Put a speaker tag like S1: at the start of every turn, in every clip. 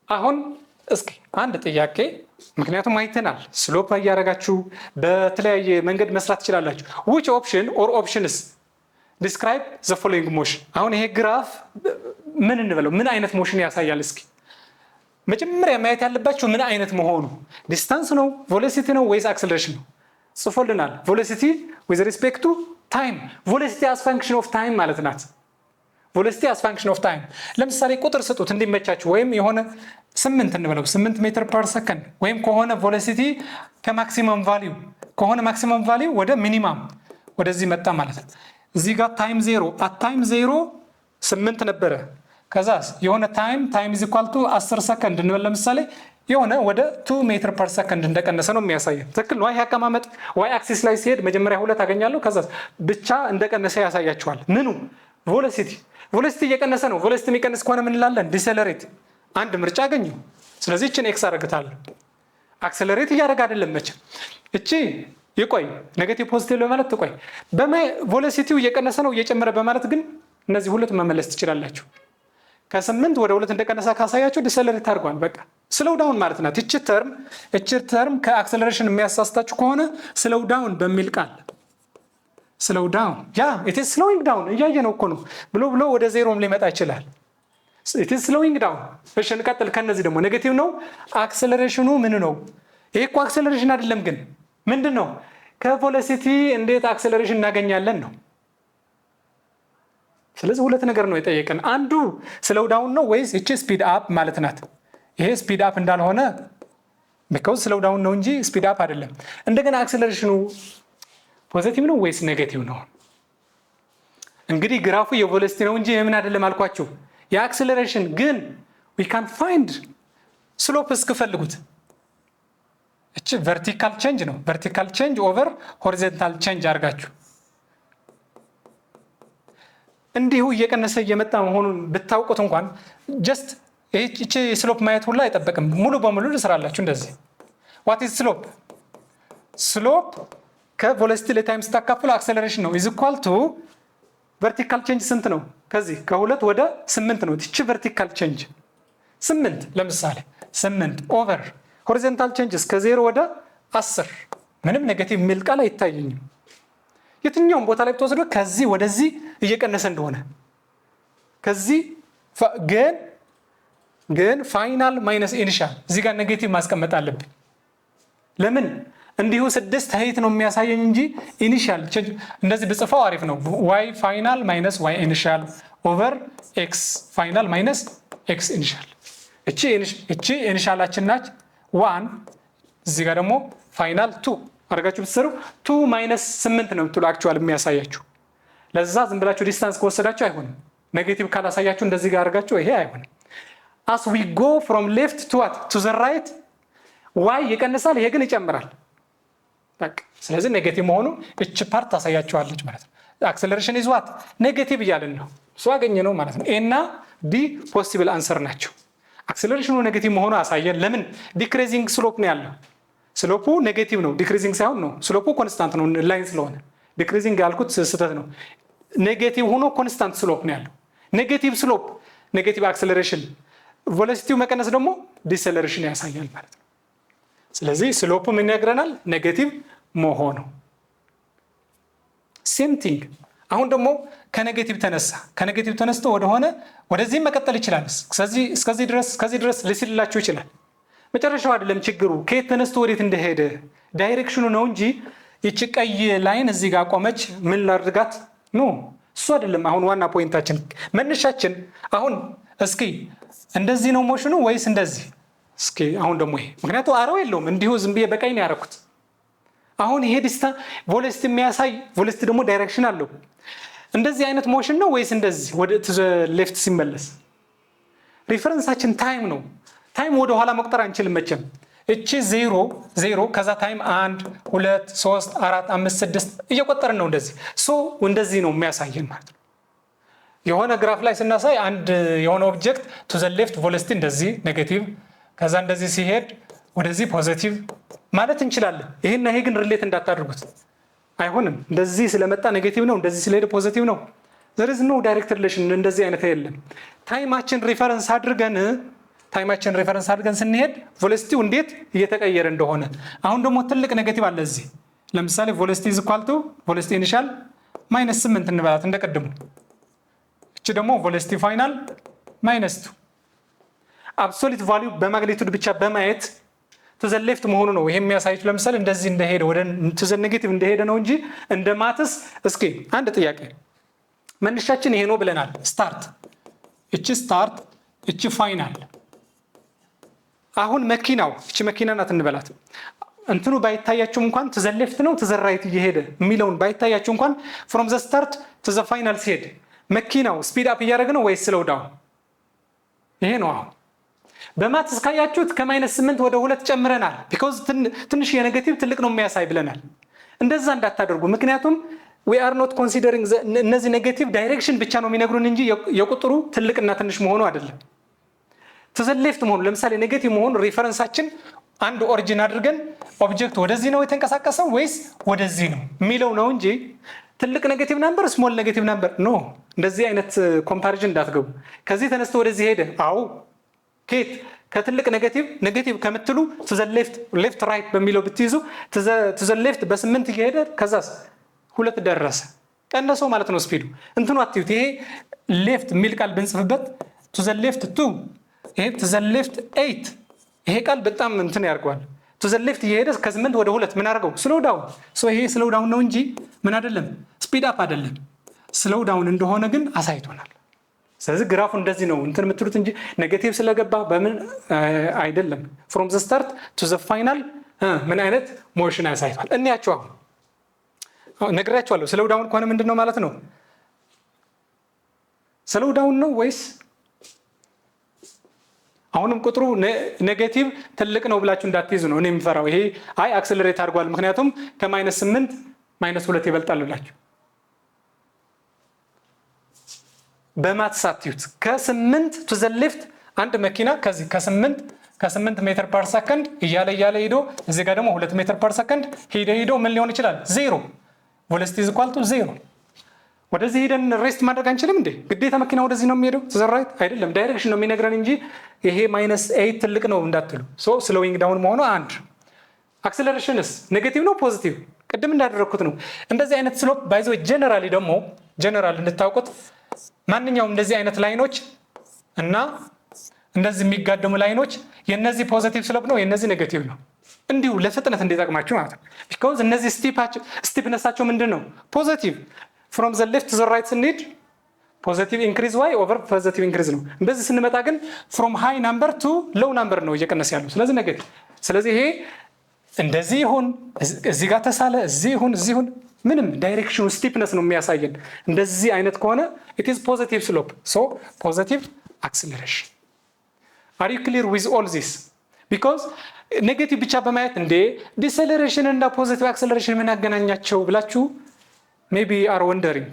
S1: አሁን እስኪ አንድ ጥያቄ ምክንያቱም አይተናል ስሎፕ ያያረጋችሁ በተለያየ መንገድ መስራት ትችላላችሁ which option or options describe the following motion አሁን ይሄ ግራፍ ምን እንበለው ምን አይነት ሞሽን ያሳያል እስኪ መጀመሪያ ማየት ያለባችሁ ምን አይነት መሆኑ ዲስታንስ ነው ቬሎሲቲ ነው ወይስ አክሰለሬሽን ነው ጽፎልናል velocity with respect to time velocity as function of time ማለት ናት velocity as function of time ለምሳሌ ቁጥር ስጡት እንዲመቻችሁ ወይም የሆነ 8 እንበለው 8 ሜትር ፐር ሰከንድ ወይም ከሆነ velocity ከማክሲመም ቫልዩ ከሆነ ማክሲመም ቫልዩ ወደ ሚኒመም ወደዚህ መጣ ማለት ነው እዚህ ጋር ታይም 0 at time 0 8 ነበረ ከዛስ የሆነ ታይም is equal to 10 ሰከንድ እንበል ለምሳሌ የሆነ ወደ 2 ሜትር ፐር ሰከንድ እንደቀነሰ ነው የሚያሳየው ትክክል ነው ይሄ አቀማመጥ y axis ላይ ሲሄድ መጀመሪያ 2 አገኛለሁ ከዛስ ብቻ እንደቀነሰ ያሳያችኋል ምኑ velocity እየቀነሰ ነው velocity የሚቀንስ ከሆነ ምን እንላለን ዲሴለሬት አንድ ምርጫ አገኘው ስለዚህ እቺን ኤክስ አረጋታለሁ አክሰለሬት እያደረገ አይደለም መቼም እቺ ይቆይ ኔጌቲቭ ፖዚቲቭ ለማለት ትቆይ velocityው እየቀነሰ ነው እየጨመረ በማለት ግን እነዚህ ሁለት መመለስ ትችላላችሁ ከ8 ወደ 2 እንደቀነሰ ካሳያችሁ ዲሴለሬት አድርጓል በቃ ስሎው ዳውን ማለት ናት እቺ ተርም ከአክሰለሬሽን የሚያሳስታችሁ ከሆነ ስሎው ዳውን በሚል ቃል ስሎው ዳውን it is slowing down እያየነው እኮ ነው ብሎ ወደ ዜሮም ሊመጣ ይችላል it is slowing down እሺ እንቀጥል ከነዚህ ደግሞ ኔጌቲቭ ነው አክሰለሬሽኑ ምን ነው ይሄ እኮ አክሰለሬሽን አይደለም ግን ምንድነው ከቬሎሲቲ እንዴት አክሰለሬሽን እናገኛለን ነው ስለዚህ ሁለት ነገር ነው የጠየቀን አንዱ ስሎው ዳውን ነው ወይስ እቺ ስፒድ አፕ ማለት ናት ይሄ ስፒድ አፕ እንዳልሆነ because ስሎው ዳውን ነው እንጂ ስፒድ አፕ አይደለም እንደገና አክሰለሬሽኑ ፖዚቲቭ ነው ወይስ ኔጌቲቭ ነው እንግዲህ ግራፉ የቬሎሲቲ ነው እንጂ የምን አይደለም አልኳችሁ የአክሰለሬሽን ግን we can find slope እስከፈልጉት እቺ vertical change ነው vertical change over horizontal change አርጋችሁ እንዲሁ እየቀነሰ እየመጣ መሆኑን ብታውቁት እንኳን just እቺ ስሎፕ ማየት ሁሉ አይጠበቅም ሙሉ በሙሉ ልስራላችሁ እንደዚህ what is slope ከቬሎሲቲ ለታይም ስታካፍሉ አክሰለሬሽን ነው is equal to vertical change ስንት ነው ከዚህ ከ2 ወደ 8 ነው እቺ vertical change 8 ለምሳሌ 8 over horizontal changes ከ0 ወደ 10 ምንም ኔጌቲቭ ሚል ቃል አይታየኝም የትኛውም ቦታ ላይ ተወስዶ ከዚህ ወደዚህ እየቀነሰ እንደሆነ ከዚህ ግን ፋይናል ማይነስ ኢኒሻል እዚህ ጋር ኔጌቲቭ ማስቀመጥ አለብን ለምን እንዲሁ 6 ሀይት ነው የሚያሳየኝ እንጂ ኢኒሻል እንደዚህ በጽፋው አሪፍ ነው y ፋይናል ማይነስ y ኢኒሻል ኦቨር x ፋይናል ማይነስ x ኢኒሻል እቺ ኢኒሻላችን ናች 1 እዚህ ጋር ደግሞ ፋይናል 2 አርጋችሁ ብትሰሩ 2 ማይነስ 8 ነው የምትሉ አክቹዋል የሚያሳያችሁ ለዛ ዝም ብላችሁ ዲስታንስ ከወሰዳችሁ አይሆንም ኔጌቲቭ ካላሳያችሁ እንደዚህ ጋር አርጋችሁ ይሄ አይሆንም as we go from left to what to the right y ይቀንሳል ይሄ ግን ይጨምራል በቃ ስለዚህ ኔጌቲቭ መሆኑ እቺ ፓርት ታሳያችኋለች ማለት ነው አክሰለሬሽን is what ኔጌቲቭ ይያልን ነው ሶ አገኘ ነው ማለት ነው a እና b ፖሲብል አንሰር ናቸው አክሰለሬሽኑ ኔጌቲቭ መሆኑ አሳየን ለምን ዲክሪዚንግ ስሎፕ ነው ያለው ስሎፑ ኔጌቲቭ ነው ዲክሪዚንግ ሳይሆን ነው ስሎፑ ኮንስታንት ነው ላይን ስለሆነ ዲክሪዚንግ ያልኩት ስህተት ነው ኔጌቲቭ ሆኖ ኮንስታንት ስሎፕ ነው ያለው ኔጌቲቭ ስሎፕ ኔጌቲቭ አክሰለሬሽን ቬሎሲቲው መቀነስ ደግሞ ዲሴለሬሽን ያሳያል ማለት ነው ስለዚህ ስሎፑ ምን ያግረናል ኔጌቲቭ መሆኑ ሴም ቲንግ አሁን ደግሞ ከኔጌቲቭ ተነስቶ ወደዚህ መቀጠል ይችላል እስከዚህ ድረስ ሊስልላችሁ ይችላል መጨረሻው አይደለም ችግሩ ከየት ተነስቶ ወዴት እንደሄደ ዳይሬክሽኑ ነው እንጂ እቺ ቀይ ላይን እዚህ ጋር ቆመች ምን ላድርጋት ነው እሱ አይደለም አሁን ዋና ፖይንታችን መነሻችን አሁን እስኪ እንደዚህ ነው ሞሽኑ ወይስ እንደዚህ እስኪ አሁን ደግሞ ይሄ ምክንያቱም አራው የለውም እንዲሁ ዝም ብዬ በቀይ ነው ያረኩት አሁን ይሄ ዲስታንስ ቬሎሲቲ የሚያሳይ ቬሎሲቲ ደግሞ ዳይሬክሽን አለው እንደዚህ አይነት ሞሽን ነው ወይስ እንደዚህ ወደ ሌፍት ሲመለስ ሪፈረንሳችን ታይም ነው ታይም ወደ ኋላ መቁጠር አንችልም መቼም እቺ 0 ከዛ ታይም 1 2 3 4 5 6 እየቆጠርን ነው እንደዚህ ነው የሚያሳየን ማለት ነው የሆነ ግራፍ ላይ ስናሳይ አንድ የሆነ ኦብጀክት to the left velocity እንደዚህ ኔጌቲቭ ከዛ እንደዚህ ሲሄድ ወደዚህ ፖዚቲቭ ማለት እንችላለን ይሄ ግን ሪሌት እንዳታደርጉት አይሆንም እንደዚህ ስለመጣ ኔጌቲቭ ነው እንደዚህ ስለሄደ ፖዚቲቭ ነው there is no direct relation እንደዚህ አይነት የለም ታይማችን ሪፈረንስ አድርገን ታይማችን ሪፈረንስ አድርገን ስንሄድ ቬሎሲቲው እንዴት እየተቀየረ እንደሆነ። አሁን ደግሞ ትልቅ ኔጌቲቭ አለ እዚህ። ለምሳሌ ቬሎሲቲ ኢዝ ኢኳል ቱ ቬሎሲቲ ኢኒሻል -8 እንበላት እንደቀድሙ። እቺ ደግሞ ቬሎሲቲ ፋይናል -2። አብሶሉት ቫልዩ በማግኒቱድ ብቻ በማየት to the left መሆኑ ነው ይሄ የሚያሳዩት። ለምሳሌ እንደዚህ እንደሄደ ወደ to the negative እንደሄደ ነው እንጂ እንደ ማትስ። እስኪ አንድ ጥያቄ መነሻችን ይሄ ነው ብለናል። ስታርት፣ እቺ ስታርት፣ እቺ ፋይናል። አሁን መኪናው እቺ መኪና ናት እንበላት። እንትኑ ባይታያችሁ እንኳን to the left ነው to the right እየሄደ የሚለውን ባይታያችሁ እንኳን from the start to the final ሲሄድ መኪናው ስፒድ አፕ እያደረገ ነው ወይስ ስሎው ዳውን? ይሄ ነው። አሁን በማት እስካያችሁት ከ-8 ወደ 2 ጨምረናል። ቢኮዝ ትንሽ የኔጌቲቭ ትልቅ ነው የሚያሳይ ብለናል። እንደዛ እንዳታደርጉ፣ ምክንያቱም we are not considering እነዚህ ኔጌቲቭ ዳይሬክሽን ብቻ ነው የሚነግሩን እንጂ የቁጥሩ ትልቅና ትንሽ መሆኑ አይደለም። to the left መሆኑ ለምሳሌ ኔጌቲቭ መሆኑ ሪፈረንሳችን አንድ ኦሪጂን አድርገን ኦብጀክት ወደዚህ ነው የተንቀሳቀሰው ወይስ ወደዚህ ነው የሚለው ነው እንጂ ትልቅ ኔጌቲቭ ነምበር ስሞል ኔጌቲቭ ነምበር ኖ። እንደዚህ አይነት ኮምፓሪዥን እንዳትገቡ። ከዚህ ተነስቶ ወደዚህ ሄደ፣ አዎ ኬት ከትልቅ ኔጌቲቭ ከምትሉ to the left right በሚለው ብትይዙ to the left በ8 እየሄደ ከዛስ 2 ደረሰ፣ ቀነሰው ማለት ነው ስፒዱ። እንትኑ አትዩት። ይሄ ሌፍት የሚል ቃል ብንጽፍበት to the left 2፣ ይሄ to the left 8፣ ይሄ ቃል በጣም እንትን ያርገዋል። to the left እየሄደ ከ8 ወደ 2 ምን አድርገው ስሎው ዳውን። ይሄ ስሎው ዳውን ነው እንጂ ምን አይደለም፣ ስፒድ አፕ አይደለም። ስሎው ዳውን እንደሆነ ግን አሳይቶናል። ስለዚህ ግራፉ እንደዚህ ነው እንትን የምትሉት እንጂ ኔጌቲቭ ስለገባ በምን አይደለም። from the start to the final ምን አይነት ሞሽን ያሳይቷል። እንያቸው። አሁን ነግራችኋለሁ። ስሎው ዳውን ከሆነ ምንድን ነው ማለት ነው? ስሎው ዳውን ነው ወይስ አሁንም ቁጥሩ ኔጌቲቭ ትልቅ ነው ብላችሁ እንዳትይዙ ነው እኔ የምፈራው። ይሄ አይ አክሰለሬት አድርጓል ምክንያቱም ከ-8 -2 ይበልጣል ብላችሁ በማትሳትዩት ከ8 to the left አንድ መኪና ከዚህ ከ8 ሜትር ፐር ሰከንድ እያለ ሄዶ እዚህ ጋር ደግሞ 2 ሜትር ፐር ሰከንድ ሄዶ ምን ሊሆን ይችላል? 0 ቬሎሲቲ ኢዝ ኢኳል ቱ 0። ወደዚህ ሄደን ሬስት ማድረግ አንችልም እንዴ? ግዴታ መኪና ወደዚህ ነው የሚሄደው? to the right አይደለም፣ ዳይሬክሽን ነው የሚነግረን እንጂ ይሄ -8 ትልቅ ነው እንዳትሉ። ስሎዊንግ ዳውን መሆኑ አንድ። አክሰለሬሽንስ ኔጌቲቭ ነው ፖዚቲቭ? ቅድም እንዳደረኩት ነው። እንደዚህ አይነት ስሎፕ ባይዞ ጀነራል እንድታውቁት ማንኛውም እንደዚህ አይነት ላይኖች እና እንደዚህ የሚጋደሙ ላይኖች የነዚህ ፖዚቲቭ ስሎፕ ነው የነዚህ ኔጌቲቭ ነው። እንዲሁ ለፍጥነት እንዲጠቅማችሁ ማለት ነው። ቢኮዝ እነዚህ ስቲፕነሳቸው ምንድን ነው? ፖዚቲቭ። from the left to the right ስንሄድ ፖዚቲቭ ኢንክሪዝ y ኦቨር ፖዚቲቭ ኢንክሪዝ ነው። እንደዚህ ስንመጣ ግን from high number to low number ነው እየቀነሰ ያለው። ስለዚህ ኔጌቲቭ። ስለዚህ ይሄ እንደዚህ ይሁን እዚህ ጋር ተሳለ እዚህ ይሁን ምንም ዳይሬክሽኑ ስቲፕነስ ነው የሚያሳየን። እንደዚህ አይነት ከሆነ it is positive slope, so positive acceleration. Are you clear with all this? Because ኔጌቲቭ ብቻ በማየት እንደ ዲሰለሬሽን እና ፖዚቲቭ አክሰለሬሽን ምን ያገናኛቸው ብላችሁ maybe are wondering።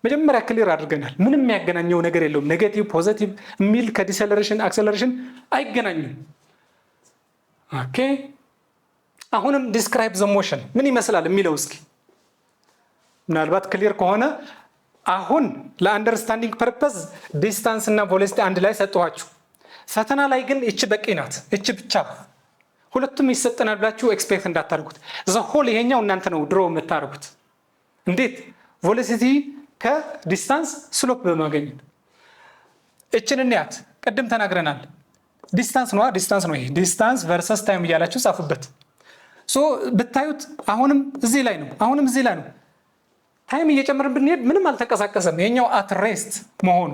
S1: መጀመሪያ ክሊር አድርገናል። ምንም የሚያገናኘው ነገር የለውም። ኔጌቲቭ ፖዚቲቭ የሚል ከዲሰለሬሽን አክሰለሬሽን አይገናኙም። ኦኬ አሁንም ዲስክራይብ ዘ ሞሽን ምን ይመስላል የሚለው እስኪ ምናልባት ክሊር ከሆነ አሁን ለአንደርስታንዲንግ ፐርፐዝ ዲስታንስ እና ቬሎሲቲ አንድ ላይ ሰጥቷችሁ፣ ፈተና ላይ ግን እቺ በቂ ናት። እቺ ብቻ ሁለቱም ይሰጠናል ብላችሁ ኤክስፔክት እንዳታርጉት። ዘሆል ይሄኛው እናንተ ነው ድሮ የምታርጉት። እንዴት? ቬሎሲቲ ከዲስታንስ ስሎፕ በማግኘት እቺን እንያት። ቅድም ተናግረናል። ዲስታንስ ነው ይሄ ዲስታንስ ቨርሰስ ታይም እያላችሁ ጻፉበት። ብታዩት አሁንም እዚህ ላይ ነው ታይም እየጨመርን ብንሄድ ምንም አልተንቀሳቀሰም። ይሄኛው አት ሬስት መሆኑ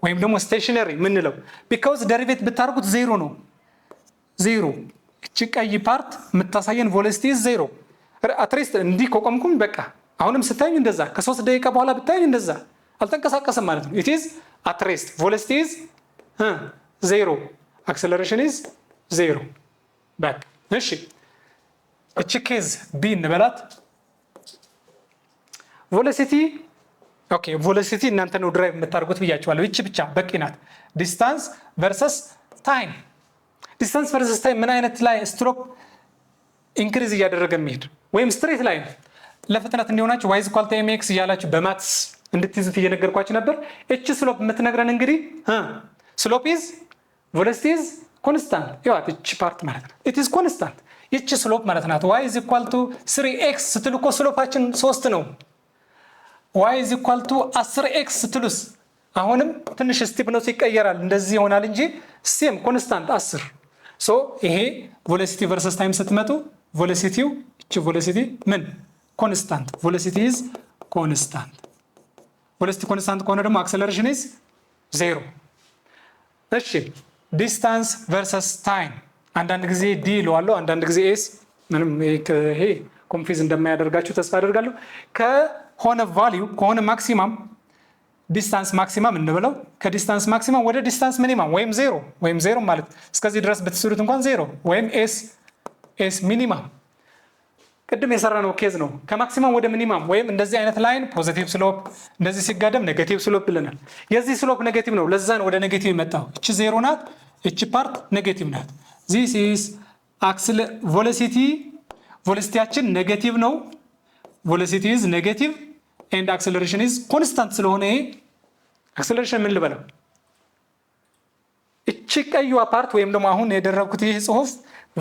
S1: ወይም ደግሞ ስቴሽነሪ ምንለው ቢኮዝ ደሪቬት ብታርጉት 0 ነው። 0 እቺ ቀይ ፓርት የምታሳየን ቬሎሲቲ 0 አት ሬስት። እንዲህ ከቆምኩም በቃ አሁንም ስታዩኝ እንደዛ ከ3 ደቂቃ በኋላ ብታዩኝ እንደዛ አልተንቀሳቀሰም ማለት ነው። it is at rest, velocity is 0, acceleration is 0 back። እሺ እቺ ኬዝ ቢ እንበላት። ቬሎሲቲ እናንተ ነው ድራይቭ የምታደርጉት ብያችኋለሁ። እቺ ብቻ በቂ ናት። ዲስታንስ ቨርሰስ ታይም። ዲስታንስ ቨርሰስ ታይም ምን አይነት ላይ ስትሮፕ ኢንክሪዝ እያደረገ የሚሄድ ወይም ስትሬት ላይ ለፍጥነት እንዲሆናችሁ y = mx እያላችሁ በማትስ እንድትይዙት እየነገርኳችሁ ነበር። እቺ ስሎፕ የምትነግረን እንግዲህ ስሎፕ ኢዝ velocity is constant ይዋት እቺ ፓርት ማለት ነው it is constant እቺ ስሎፕ ማለት ናት y is equal to 3x ስትሉ እኮ ስሎፓችን 3 ነው y is equal to 10x ስትሉስ አሁንም ትንሽ ስቲፕ ነው ይቀየራል እንደዚህ ይሆናል እንጂ ሴም ኮንስታንት 10 ሶ ይሄ velocity versus time ስትመጡ velocityው እቺ velocity ምን ኮንስታንት velocity is constant velocity constant ከሆነ ደግሞ acceleration is 0 እሺ distance versus time አንዳንድ ጊዜ d ይለዋለሁ አንዳንድ ጊዜ s ምንም ይሄ ኮንፊዝ እንደማያደርጋችሁ ተስፋ አደርጋለሁ ከሆነ ቫልዩ ከሆነ ማክሲማም ዲስታንስ ማክሲማም እንበለው ከዲስታንስ ማክሲማም ወደ ዲስታንስ ሚኒማም ወይም 0 ማለት እስከዚህ ድረስ ብትስሩት እንኳን 0 ወይም s ሚኒማም ቅድም የሰራነው ኬዝ ነው ከማክሲማም ወደ ሚኒማም ወይም እንደዚህ አይነት ላይን ፖዚቲቭ ስሎፕ እንደዚህ ሲጋደም ኔጌቲቭ ስሎፕ ብለናል የዚህ ስሎፕ ኔጌቲቭ ነው ለዛ ነው ወደ ኔጌቲቭ የመጣው እቺ 0 ናት እቺ ፓርት ኔጌቲቭ ናት this is velocityያችን ኔጌቲቭ ነው velocity is negative and acceleration is constant ስለሆነ acceleration ምን ልበለው እቺ ቀይዋ ፓርት ወይም ደግሞ አሁን የደረብኩት ይሄ ጽሁፍ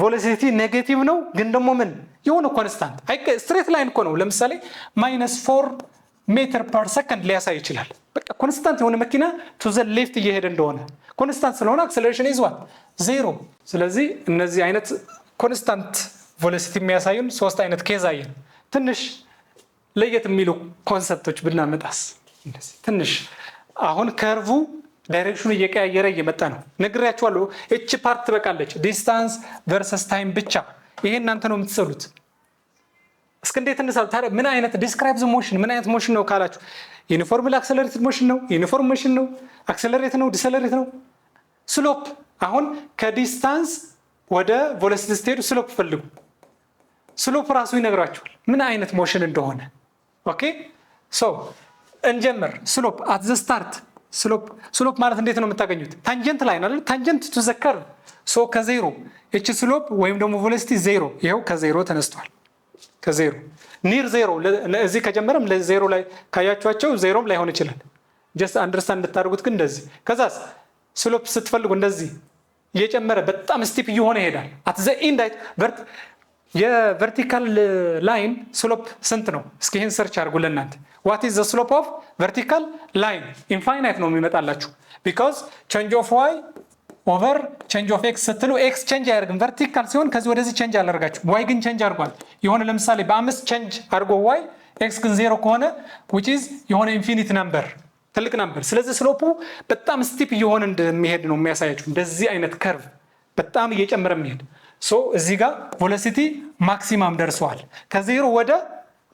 S1: velocity ኔጌቲቭ ነው ግን ደግሞ ምን የሆነ ኮንስታንት ስትሬት ላይን እኮ ነው ለምሳሌ -4 ሜትር ፐር ሰከንድ ሊያሳይ ይችላል በቃ ኮንስታንት የሆነ መኪና to the left እየሄደ እንደሆነ ኮንስታንት ስለሆነ acceleration is what 0 ስለዚህ እነዚህ አይነት ኮንስታንት velocity የሚያሳዩን ሶስት አይነት ኬዝ አየን ትንሽ ለየት የሚሉ ኮንሰፕቶች ብናመጣስ እንደዚህ ትንሽ አሁን ከርቡ ዳይሬክሽኑ እየቀያየረ እየመጣ ነው ነግሬያችኋለሁ እቺ ፓርት ትበቃለች ዲስታንስ versus time ብቻ ይሄ እናንተ ነው የምትሰሩት እስከ እንዴት እንሳል ታዲያ ምን አይነት ዲስክራይብ ዘ ሞሽን ምን አይነት ሞሽን ነው ካላችሁ ዩኒፎርምሊ አክሰለሬትድ ሞሽን ነው ዩኒፎርም ሞሽን ነው አክሰለሬት ነው ዲሰለሬት ነው ስሎፕ አሁን ከዲስታንስ ወደ ቬሎሲቲ ስትሄዱ ስሎፕ ፈልጉ ስሎፕ ራሱ ይነግራችኋል ምን አይነት ሞሽን እንደሆነ ኦኬ ሶ እንጀምር ስሎፕ አት ዘ ስታርት ስሎፕ ማለት እንዴት ነው የምታገኙት ታንጀንት ላይን አይደል ታንጀንት ቱ ዘ ከርቭ ሶ ከዜሮ እቺ ስሎፕ ወይም ደግሞ ቬሎሲቲ 0 ይሄው ከዜሮ ተነስቷል ከዜሮ ኒር 0 እዚህ ከጀመረም ለዜሮ ላይ ካያችኋቸው ዜሮም ላይሆን ይችላል ጀስት አንደርስታንድ እንድታደርጉት ግን እንደዚህ ከዛስ ስሎፕ ስትፈልጉ እንደዚህ እየጨመረ በጣም ስቲፕ እየሆነ ይሄዳል አት ዘ ኢንድ የቨርቲካል ላይን ስሎፕ ስንት ነው እስኪ ይሄን ሰርች አድርጉ ለእናንተ what is the slope of vertical line infinite ነው የሚመጣላችሁ because change of y over change of x ስትሉ x change አያደርግም vertical ሲሆን ከዚህ ወደዚህ change አላደርጋችሁ y ግን change አድርጓል የሆነ ለምሳሌ በ5 change አድርጎ y x ግን 0 ከሆነ which is የሆነ infinite number ትልቅ ነበር ስለዚህ ስሎፑ በጣም ስቲፕ እየሆነ እንደሚሄድ ነው የሚያሳያችሁ እንደዚህ አይነት ከርቭ በጣም እየጨመረ የሚሄድ ሶ እዚህ ጋር ቬሎሲቲ ማክሲማም ደርሷል ከዜሮ ወደ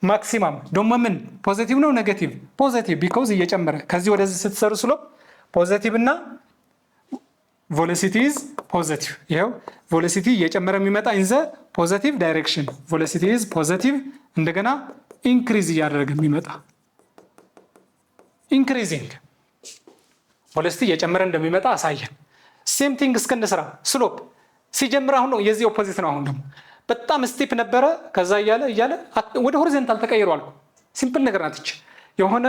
S1: ማክሲማም ደግሞ ምን ፖዚቲቭ ነው ኔጌቲቭ ፖዚቲቭ because እየጨመረ ከዚህ ወደዚህ ስትሰሩ ስሎፕ ፖዚቲቭ እና ቬሎሲቲ is ፖዚቲቭ ይሄው ቬሎሲቲ እየጨመረ የሚመጣ in the positive direction ቬሎሲቲ is ፖዚቲቭ እንደገና ኢንክሪዝ እያደረገ የሚመጣ ኢንክሪዚንግ ቬሎሲቲ እየጨመረ እንደሚመጣ አሳየን ሴም ቲንግ እስከነስራ ስሎፕ ሲጀምር አሁን ነው የዚህ ኦፖዚት ነው አሁን ደግሞ በጣም ስቲፕ ነበረ ከዛ እያለ ወደ ሆሪዞንታል ተቀይሯል ሲምፕል ነገር ናት እቺ የሆነ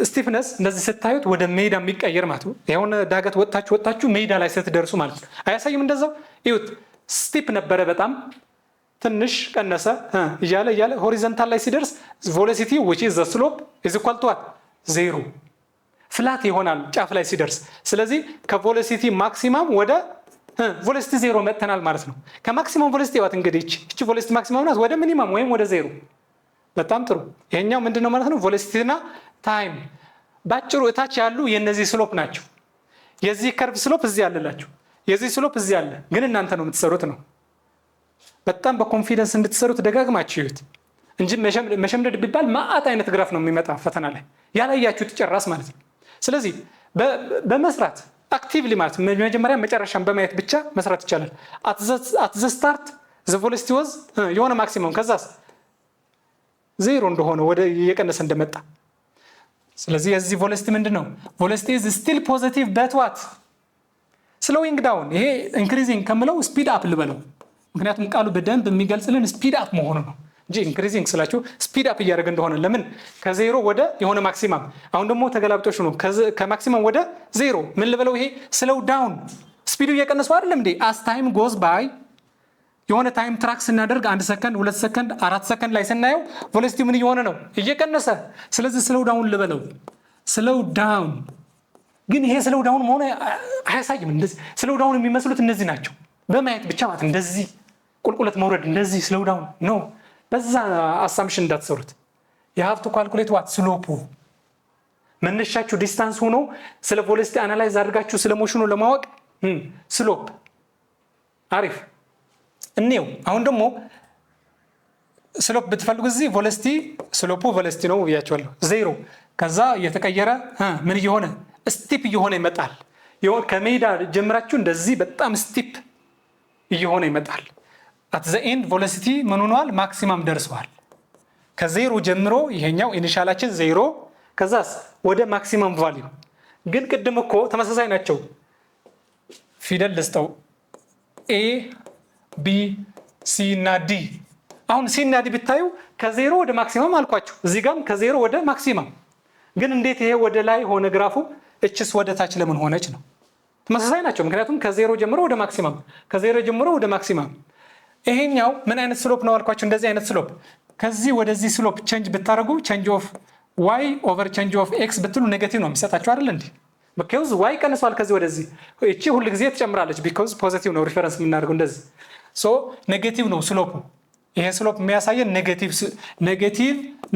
S1: ስቲፍነስ እንደዚህ ስታዩት ወደ ሜዳ የሚቀየር ማለት ነው የሆነ ዳገት ወጣችሁ ሜዳ ላይ ስትደርሱ ማለት ነው አያሳይም እንደዛው ይሁት ስቲፕ ነበረ በጣም ትንሽ ቀነሰ እያለ ሆሪዞንታል ላይ ሲደርስ ቬሎሲቲ which is the slope is equal to what 0 ፍላት ይሆናል ጫፍ ላይ ሲደርስ ስለዚህ ከቬሎሲቲ ማክሲማም ወደ ቬሎሲቲ 0 መጥተናል ማለት ነው ከማክሲማም ቬሎሲቲ ዋት እንግዲህ እቺ ቬሎሲቲ ማክሲማም ናት ወደ ሚኒማም ወይም ወደ 0 በጣም ጥሩ ይሄኛው ምንድነው ማለት ነው ቬሎሲቲና ታይም ባጭሩ እታች ያሉ የነዚህ ስሎፕ ናቸው የዚህ ከርቭ ስሎፕ እዚህ አለላችሁ የዚህ ስሎፕ እዚህ አለ ግን እናንተ ነው የምትሰሩት ነው በጣም በኮንፊደንስ እንድትሰሩት ደጋግማችሁ ይሁት እንጂ መሸምደድ ቢባል ማአት አይነት ግራፍ ነው የሚመጣ ፈተና ላይ ያላያችሁት ጨራስ ማለት ነው ስለዚህ በመስራት አክቲቭሊ ማለት መጀመሪያ መጨረሻን በማየት ብቻ መስራት ይቻላል at the start the velocity was የሆነ ማክሲመም ከዛስ 0 እንደሆነ ወደ የቀነሰ እንደመጣ ስለዚህ የዚህ velocity ምንድነው velocity is still positive but what slowing down ይሄ increasing ከምለው speed up ልበለው ምክንያቱም ቃሉ በደንብ የሚገልጽልን speed up መሆኑ ነው እንጂ ኢንክሪዚንግ ስላችሁ ስፒድ አፕ እያደረገ እንደሆነ ለምን ከዜሮ ወደ የሆነ ማክሲማም አሁን ደግሞ ተገላብጦሽ ነው ከማክሲማም ወደ ዜሮ ምን ልበለው ይሄ ስሎው ዳውን ስፒዱ እየቀነሰው አይደለም እንዴ አስ ታይም ጎዝ ባይ የሆነ ታይም ትራክ ስናደርግ 1 ሰከንድ 2 ሰከንድ 4 ሰከንድ ላይ ስናየው ቬሎሲቲ ምን እየሆነ ነው እየቀነሰ ስለዚህ ስሎው ዳውን ልበለው ስሎው ዳውን ግን ይሄ ስሎው ዳውን መሆኑ አያሳይም እንደዚህ ስሎው ዳውን የሚመስሉት እነዚህ ናቸው በማየት ብቻ ማለት እንደዚህ ቁልቁለት መውረድ እንደዚህ ስሎው ዳውን ነው በዛ አሳምፕሽን እንዳትሰሩት you have to calculate what ስሎፑ መነሻችሁ ዲስታንስ ሆኖ ስለ ቬሎሲቲ አናላይዝ አድርጋችሁ ስለ ሞሽኑ ለማወቅ ስሎፕ አሪፍ እኔው አሁን ደግሞ ስሎፕ ብትፈልጉ እዚህ ቬሎሲቲ ስሎፑ ቬሎሲቲ ነው ብያችኋለሁ ዜሮ ከዛ እየተቀየረ ምን እየሆነ ስቲፕ እየሆነ ይመጣል ከሜዳ ጀምራችሁ እንደዚህ በጣም ስቲፕ እየሆነ ይመጣል at the end velocity ምን ሆኗል ማክሲማም ደርሷል ከዜሮ ጀምሮ ይሄኛው ኢኒሻላችን ዜሮ ከዛስ ወደ ማክሲማም ቫልዩ ግን ቅድም እኮ ተመሳሳይ ናቸው ፊደል ልስጠው a b c እና d አሁን c እና d ብታዩ ከዜሮ ወደ ማክሲማም አልኳችሁ እዚህ ጋርም ከዜሮ ወደ ማክሲማም ግን እንዴት ይሄ ወደ ላይ ሆነ ግራፉ እችስ ወደ ታች ለምን ሆነች ነው ተመሳሳይ ናቸው ምክንያቱም ከዜሮ ጀምሮ ወደ ማክሲማም ከዜሮ ጀምሮ ወደ ማክሲማም ይሄኛው ምን አይነት ስሎፕ ነው አልኳችሁ እንደዚህ አይነት ስሎፕ ከዚህ ወደዚህ ስሎፕ ቼንጅ ብታረጉ ቼንጅ ኦፍ y ኦቨር ቼንጅ ኦፍ x ብትሉ ኔጌቲቭ ነው የሚሰጣችሁ አይደል እንዴ because y ቀንሷል ከዚህ ወደዚህ እቺ ሁሉ ጊዜ ትጨምራለች because ፖዚቲቭ ነው ሪፈረንስ የምናደርገው እንደዚህ ሶ ኔጌቲቭ ነው ስሎፑ ይሄ ስሎፕ የሚያሳየን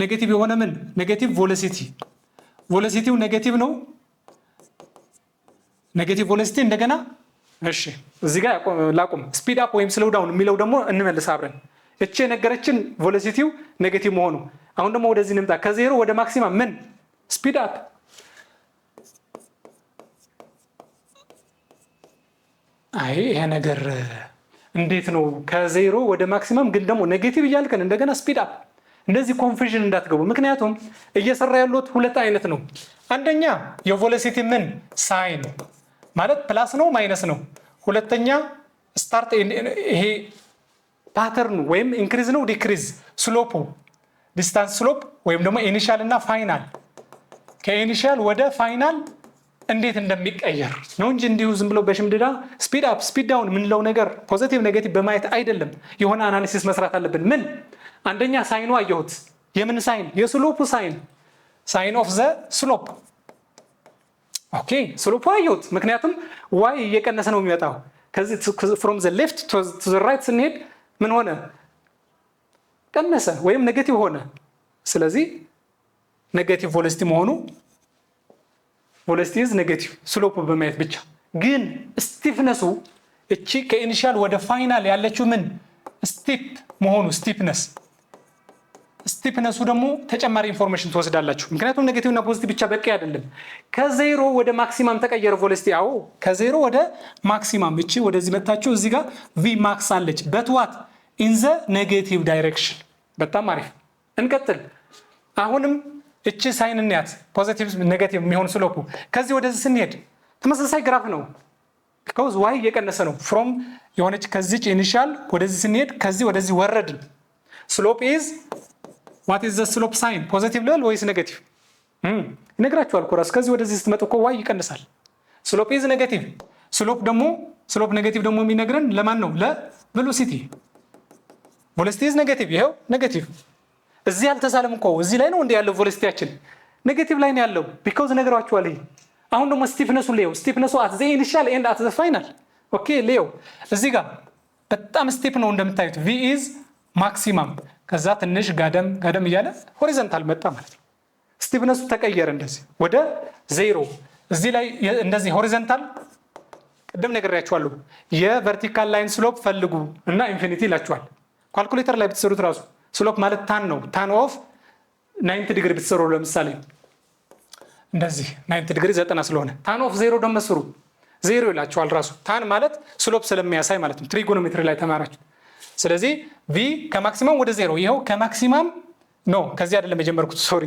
S1: ኔጌቲቭ የሆነ ምን ኔጌቲቭ ቬሎሲቲው ኔጌቲቭ ነው ኔጌቲቭ ቬሎሲቲ እንደገና እሺ እዚህ ጋር ላቁም ስፒድ አፕ ወይም ስሎው ዳውን የሚለው ደግሞ እንመልስ አብረን እቺ ነገረችን ቬሎሲቲው ኔጌቲቭ መሆኑ አሁን ደግሞ ወደዚህ እንምጣ ከዜሮ ወደ ማክሲማም ምን ስፒድ አፕ ይሄ ነገር እንዴት ነው ከዜሮ ወደ ማክሲማም ግን ደግሞ ኔጌቲቭ እያልከን እንደገና ስፒድ አፕ እንደዚህ ኮንፊውዥን እንዳትገቡ ምክንያቱም እየሰራ ያሉት ሁለት አይነት ነው አንደኛ የቬሎሲቲ ምን ሳይን ማለት ፕላስ ነው ማይነስ ነው ሁለተኛ ስታርት ይሄ ፓተርኑ ወይም ኢንክሪዝ ነው ዲክሪዝ ስሎፑ ዲስታንስ ስሎፕ ወይም ደግሞ ኢኒሻል እና ፋይናል ከኢኒሻል ወደ ፋይናል እንዴት እንደሚቀየር ነው እንጂ እንዲሁ ዝም ብሎ በሽምድዳ ስፒድ አፕ ስፒድ ዳውን ምንለው ነገር ፖዚቲቭ ኔጌቲቭ በማየት አይደለም የሆነ አናሊሲስ መስራት አለብን ምን አንደኛ ሳይኑ አየሁት የምን ሳይን የስሎፑ ሳይን ኦፍ ዘ ስሎፕ ኦኬ ስሎፑ አየሁት ምክንያቱም y እየቀነሰ ነው የሚመጣው ከዚህ from the left to the right ስንሄድ ምን ሆነ ቀነሰ ወይም ኔጌቲቭ ሆነ ስለዚህ ኔጌቲቭ ቬሎሲቲ መሆኑ ቬሎሲቲ is ኔጌቲቭ ስሎፑ በማየት ብቻ ግን ስቲፍነሱ እቺ ከኢኒሻል ወደ ፋይናል ያለችው ምን ስቲፕ መሆኑ ስቲፕነሱ ደግሞ ተጨማሪ ኢንፎርሜሽን ትወስዳላችሁ ምክንያቱም ኔጌቲቭ እና ፖዚቲቭ ብቻ በቂ አይደለም ከዜሮ ወደ ማክሲማም ተቀየረ ቬሎሲቲ ከዜሮ ወደ ማክሲማም እቺ ወደዚህ መጣችሁ እዚህ ጋር v max አለች but what in the negative direction በጣም አሪፍ እንቀጥል አሁንም እቺ ሳይን እንያት ፖዚቲቭ ኔጌቲቭ የሚሆን ስሎፑ ከዚህ ወደዚህ ስንሄድ ተመሳሳይ ግራፍ ነው because y እየቀነሰ ነው from የሆነች ከዚህ ኢኒሻል ወደዚህ ስንሄድ ከዚህ ወደዚህ ወረድን slope is what is the slope sign positive level ወይስ ኔጌቲቭ ነግራችኋል ኮራስ ከዚህ ወደዚህ ስትመጡ እኮ y ይቀንሳል slope is negative slope ኔጌቲቭ ደግሞ የሚነግረን ለማን ነው ለቬሎሲቲ ቬሎሲቲ is negative ይሄው ኔጌቲቭ እዚህ አልተሳለም እኮ እዚህ ላይ ነው እንደ ያለው ቬሎሲቲያችን ኔጌቲቭ ላይ ነው ያለው because ነግራችኋል ይሄ አሁን ደግሞ ስቲፍነሱ ሌው ስቲፍነሱ at the initial and at the final ኦኬ ሌው እዚህ ጋር በጣም ስቲፕ ነው እንደምታዩት v is maximum ከዛ ትንሽ ጋደም እያለ ሆሪዞንታል መጣ ማለት ነው ስቲፍነሱ ተቀየረ እንደዚህ ወደ ዜሮ እዚህ ላይ እንደዚህ ሆሪዞንታል ቀደም ነግሬያችኋለሁ የቨርቲካል ላይን ስሎፕ ፈልጉ እና ኢንፊኒቲ ይላችኋል ካልኩሌተር ላይ ብትሰሩት ራሱ ስሎፕ ማለት ታን ነው ታን ኦፍ 90 ዲግሪ ብትሰሩ ለምሳሌ እንደዚህ 90 ዲግሪ 90 ስለሆነ ታን ኦፍ 0 ደግሞ መስሩ 0 ይላችኋል ራሱ ታን ማለት ስሎፕ ስለሚያሳይ ማለት ነው ትሪጎኖሜትሪ ላይ ተማራችሁ ስለዚህ v ከማክሲማም ወደ 0 ይሄው ከማክሲማም ኖ ከዚህ አይደለም የጀመርኩት ሶሪ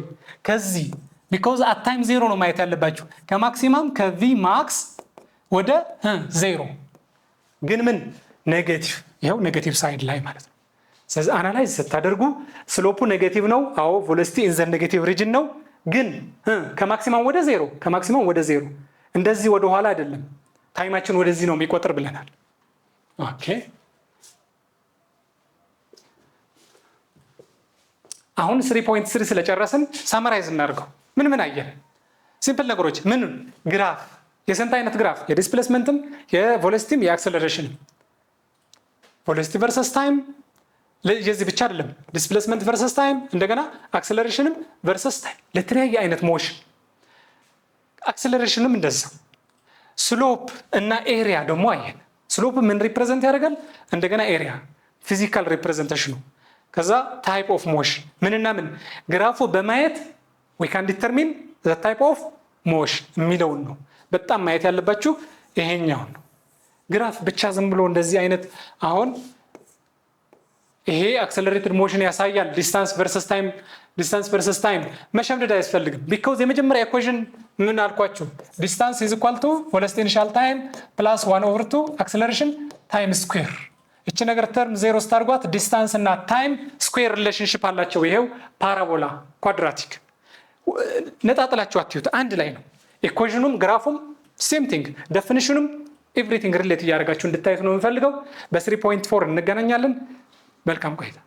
S1: ከዚህ because at time 0 ነው ማየት ያለባችሁ ከማክሲማም ከv max ወደ 0 ግን ምን ኔጌቲቭ ይሄው ኔጌቲቭ ሳይድ ላይ ማለት ነው ስለዚህ አናላይዝ ስታደርጉ ስሎፑ ኔጌቲቭ ነው። አዎ ቬሎሲቲ ኢን ዘ ኔጌቲቭ ሪጅን ነው። ግን ከማክሲማም ወደ ዜሮ እንደዚህ ወደ ኋላ አይደለም። ታይማችን ወደዚህ ነው የሚቆጥር ብለናል። ኦኬ አሁን 3.3 ስለጨረስን ሳመራይዝ እናድርገው። ምን አየን? ሲምፕል ነገሮች ምን ግራፍ የስንት አይነት ግራፍ? የዲስፕሌስመንትም የቬሎሲቲም የአክሰለሬሽንም ቬሎሲቲ ቨርሰስ ታይም የዚህ ብቻ አይደለም። ዲስፕሌስመንት ቨርሰስ ታይም እንደገና አክሰለሬሽንም ቨርሰስ ታይም ለተለያየ አይነት ሞሽን። አክሰለሬሽንም እንደዛው። ስሎፕ እና ኤሪያ ደግሞ አየን። ስሎፕ ምን ሪፕሬዘንት ያደርጋል? እንደገና ኤሪያ ፊዚካል ሪፕሬዘንቴሽኑ። ከዛ ታይፕ ኦፍ ሞሽን ምንና ምን ግራፉ በማየት we can determine the type of motion የሚለውን ነው። በጣም ማየት ያለባችሁ ይሄኛውን ነው። ግራፍ ብቻ ዝም ብሎ እንደዚህ አይነት አሁን ይሄ አክሰለሬትድ ሞሽን ያሳያል። ዲስታንስ ቨርሰስ ታይም መሸምደድ አያስፈልግም። ቢኮዝ የመጀመሪያ ኢኩዌሽን ምን አልኳችሁ? ዲስታንስ ኢዝ ኢኳል ቱ ቬሎሲቲ ኢኒሻል ታይም ፕላስ 1/2 አክሰለሬሽን ታይም ስኩዌር። እቺ ነገር ተርም ዜሮ ስታርጓት ዲስታንስ እና ታይም ስኩዌር ሪሌሽንሺፕ አላቸው። ይሄው ፓራቦላ ኳድራቲክ። ነጣጥላችሁ አትዩት፣ አንድ ላይ ነው። ኢኩዌሽኑም ግራፉም ሴም ቲንግ፣ ዴፊኒሽኑም ኤቭሪቲንግ ሪሌት እያደረጋችሁ እንድታዩት ነው የምፈልገው። በ3.4 እንገናኛለን። መልካም ቆይታ።